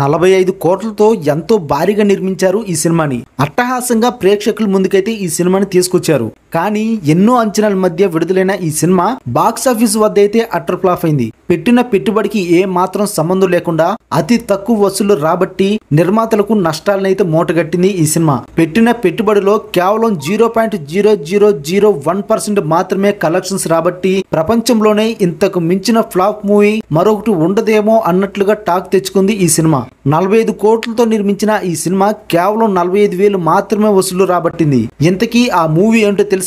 45 కోట్లతో ఎంతో భారీగా నిర్మించారు ఈ సినిమాని. అట్టహాసంగా ప్రేక్షకుల ముందుకైతే ఈ సినిమాని తీసుకొచ్చారు. కానీ ఎన్నో అంచనాల మధ్య విడుదలైన ఈ సినిమా బాక్స్ ఆఫీస్ వద్ద అయితే అటర్ ఫ్లాప్ అయింది. పెట్టిన పెట్టుబడికి ఏ మాత్రం సంబంధం లేకుండా అతి తక్కువ వసూళ్లు రాబట్టి నిర్మాతలకు నష్టాలనైతే మూటగట్టింది ఈ సినిమా. పెట్టిన పెట్టుబడిలో కేవలం 0.0001% మాత్రమే కలెక్షన్స్ రాబట్టి ప్రపంచంలోనే ఇంతకు మించిన ఫ్లాప్ మూవీ మరొకటి ఉండదేమో అన్నట్లుగా టాక్ తెచ్చుకుంది ఈ సినిమా. 45 కోట్లతో నిర్మించిన ఈ సినిమా కేవలం 45,000 మాత్రమే వసూలు రాబట్టింది. ఇంతకీ ఆ మూవీ ఏంటో తెలుసా?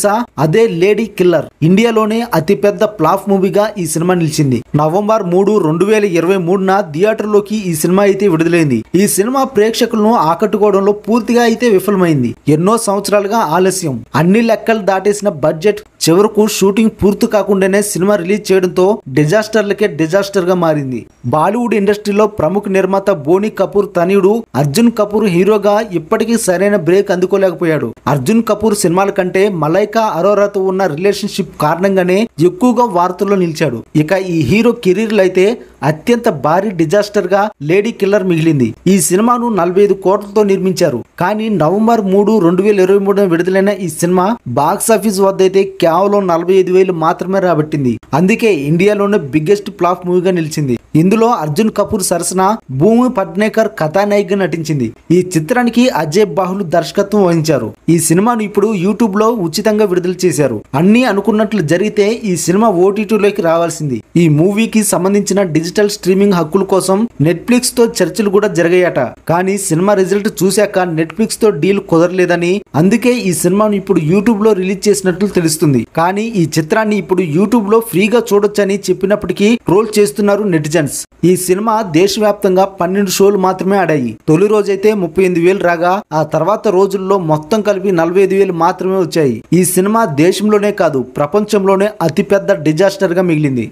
అదే లేడీ కిల్లర్. ఇండియాలోనే అతిపెద్ద ఫ్లాప్ మూవీగా ఈ సినిమా నిలిచింది. నవంబర్ 3, 2023న థియేటర్లోకి ఈ సినిమా అయితే విడుదలైంది. ఈ సినిమా ప్రేక్షకులను ఆకట్టుకోవడంలో పూర్తిగా అయితే విఫలమైంది. ఎన్నో సంవత్సరాలుగా ఆలస్యం, అన్ని లెక్కలు దాటేసిన బడ్జెట్, చివరకు షూటింగ్ పూర్తి కాకుండానే సినిమా రిలీజ్ చేయడంతో డిజాస్టర్ గా మారింది. బాలీవుడ్ ఇండస్ట్రీలో ప్రముఖ నిర్మాత బోనీ కపూర్ తనయుడు అర్జున్ కపూర్ హీరోగా ఇప్పటికీ సరైన బ్రేక్ అందుకోలేకపోయాడు. అర్జున్ కపూర్ సినిమాల కంటే మలైకా అరోరాతో ఉన్న రిలేషన్షిప్ కారణంగానే ఎక్కువగా వార్తల్లో నిలిచాడు. ఇక ఈ హీరో కెరీర్ లో అయితే అత్యంత భారీ డిజాస్టర్ గా లేడీ కిల్లర్ మిగిలింది. ఈ సినిమాను 45 కోట్లతో నిర్మించారు. కానీ నవంబర్ 3, 2023 విడుదలైన ఈ సినిమా బాక్స్ ఆఫీస్ వద్ద అయితే కేవలం 45,000 మాత్రమే రాబట్టింది. అందుకే ఇండియాలోనే బిగ్గెస్ట్ ఫ్లాప్ మూవీగా నిలిచింది. ఇందులో అర్జున్ కపూర్ సరసన భూమి పడ్నేకర్ కథానాయికగా నటించింది. ఈ చిత్రానికి అజయ్ బాహుల్ దర్శకత్వం వహించారు. ఈ సినిమాను ఇప్పుడు యూట్యూబ్ లో ఉచితంగా విడుదల చేశారు. అన్ని అనుకున్నట్లు జరిగితే ఈ సినిమా ఓటీటీలోకి రావాల్సింది. ఈ మూవీకి సంబంధించిన డిజిటల్ స్ట్రీమింగ్ హక్కుల కోసం నెట్ఫ్లిక్స్ తో చర్చలు కూడా జరిగాయట. కానీ సినిమా రిజల్ట్ చూశాక నెట్ఫ్లిక్స్ తో డీల్ కుదరలేదని, అందుకే ఈ సినిమాను ఇప్పుడు యూట్యూబ్ లో రిలీజ్ చేసినట్లు తెలుస్తుంది. కానీ ఈ చిత్రాన్ని ఇప్పుడు యూట్యూబ్ లో ఫ్రీగా చూడొచ్చని చెప్పినప్పటికీ ట్రోల్ చేస్తున్నారు నెటిజన్స్. ఈ సినిమా దేశవ్యాప్తంగా 12 షోలు మాత్రమే ఆడాయి. తొలి రోజైతే 38,000 రాగా ఆ తర్వాత రోజుల్లో మొత్తం కలిపి 45,000 మాత్రమే వచ్చాయి. ఈ సినిమా దేశంలోనే కాదు ప్రపంచంలోనే అతిపెద్ద డిజాస్టర్ గా మిగిలింది.